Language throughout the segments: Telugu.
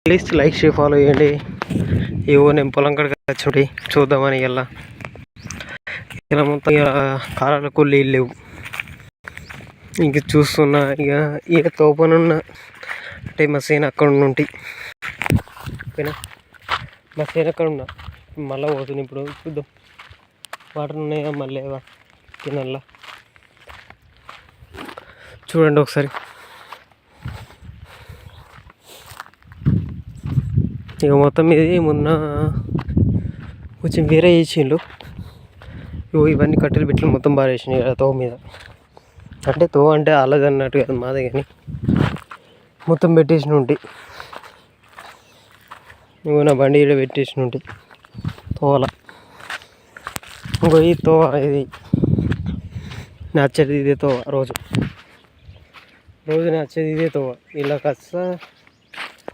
ప్లీజ్ లైక్ షేర్ ఫాలో చేయండి. ఏవో నేను పొలం కాడికి వచ్చి చూద్దామని ఇలా మొత్తం కాలాలకు నీళ్ళు లేవు. ఇంక చూస్తున్నా ఇక తోపనున్న అంటే మా సేన అక్కడ ఉంటాయి. ఓకేనా, మా సేన అక్కడ ఉన్నా మళ్ళీ పోతుంది. ఇప్పుడు చూద్దాం వాటర్ ఉన్నాయా మళ్ళీ తినల్లా. చూడండి ఒకసారి. ఇక మొత్తం ఇది మొన్న కొంచెం వేరే చేసిండు. ఇవన్నీ కట్టెలు పెట్టి మొత్తం బారేసినాయి తో మీద. అంటే తో అంటే అలాగే అన్నట్టు కాదు మాదే, కానీ మొత్తం పెట్టేసిన ఉంటాయి. ఇంకో నా బండి ఇక్కడ పెట్టేసిన ఉంటాయి తోల. ఇంకో ఈ తో ఇది నచ్చేది ఇదే తో. రోజు నచ్చేది ఇదే తో. ఇలా వస్తా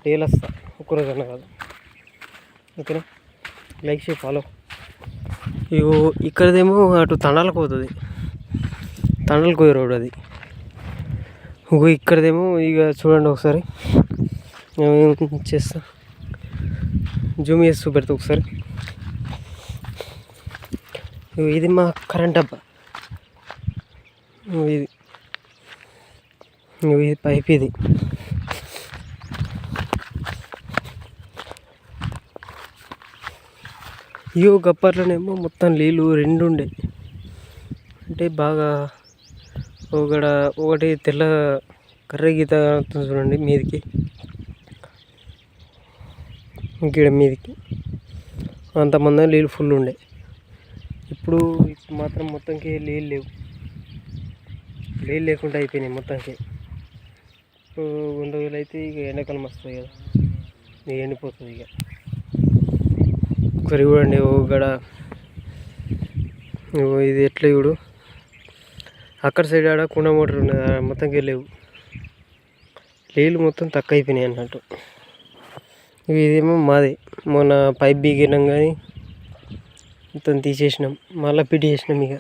డైలీ వస్తా, ఒక్కరోజు అన్న కాదు. ఓకేనా, లైక్ షేర్ ఫాలో. ఇగో ఇక్కడదేమో అటు తండాలకు పోతుంది, తండాలకు పోయే రోడ్ అది. ఇంకో ఇక్కడదేమో ఇక చూడండి ఒకసారి చేస్తా, జూమ్ చేసి చూపెడతా ఒకసారి. ఇది మా కరెంట్ డబ్బా. ఇది పైప్. ఇది గప్పట్లోనేమో మొత్తం నీళ్ళు రెండు ఉండే. అంటే బాగా ఒకటి తెల్ల కర్ర గీత చూడండి మీదికి, ఇంకీడ మీదికి అంతమంది నీళ్ళు ఫుల్ ఉండే. ఇప్పుడు మాత్రం మొత్తంకి నీళ్ళు లేవు. నీళ్ళు లేకుండా అయిపోయినాయి మొత్తానికి. ఇప్పుడు 2 రోజులు అయితే ఇక ఎండాకాలం వస్తుంది కదా, ఇక ఎండిపోతుంది. ఇక ఒకసారి చూడండి గడ ఇది ఎట్లా చూడు. అక్కడ సైడ్ ఆడ కుండ మోటార్ ఉన్నది, మొత్తంకి లేవు. నీళ్ళు మొత్తం తక్కువ అయిపోయినాయి అన్నట్టు. ఇదేమో మాది. మొన్న పైప్ బిగినాం కానీ మొత్తం తీసేసినాం, మళ్ళీ పిటి చేసినాం. ఇక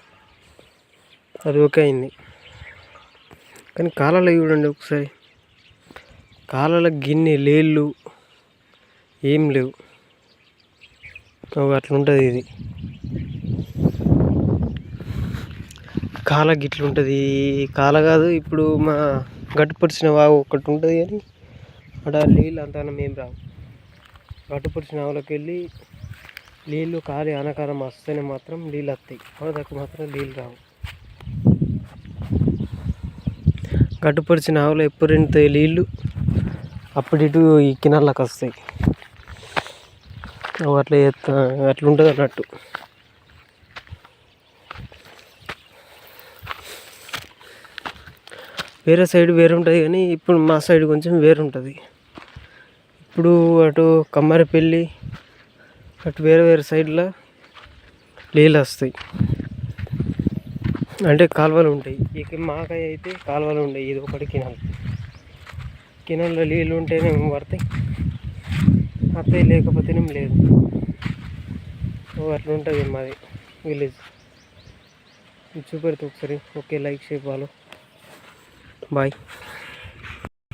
అది ఓకే అయింది. కానీ కాలాలు చూడండి ఒకసారి. కాలాల గిన్నె నీళ్ళు ఏం లేవు. అట్లా ఉంటుంది ఇది కాల. గిట్లుంటుంది కాల కాదు. ఇప్పుడు మా గట్టుపరిచిన వాగు ఒకటి ఉంటుంది, కానీ అక్కడ నీళ్ళు అంతగానం ఏం రావు. గట్టుపరిచిన వాగులోకి వెళ్ళి నీళ్ళు కాలి ఆనకాలం వస్తేనే మాత్రం నీళ్ళు వస్తాయి, అప్పటిదాకా మాత్రం నీళ్ళు రావు. గట్టుపరిచిన ఆవులో ఎప్పుడు ఎండుతాయి నీళ్ళు, అప్పుడు ఇటు ఈ కినార్లకు వస్తాయి. అట్లుంటుంది అన్నట్టు. వేరే సైడ్ వేరు ఉంటుంది, కానీ ఇప్పుడు మా సైడ్ కొంచెం వేరు ఉంటుంది. ఇప్పుడు అటు కమ్మరిపల్లి అటు వేరే సైడ్లో నీళ్ళు వస్తాయి, అంటే కాలువలు ఉంటాయి. ఇక మాకాయ అయితే కాలువలు ఉంటాయి. ఇది ఒకటి కినాల్లో నీళ్ళు ఉంటేనే పడతాయి, అత్తయ్య లేకపోతేనేం లేదు. అట్లా ఉంటుంది మాది విలేజ్. చూపెడతా ఒకసారి. Okay, like share follow. Bye.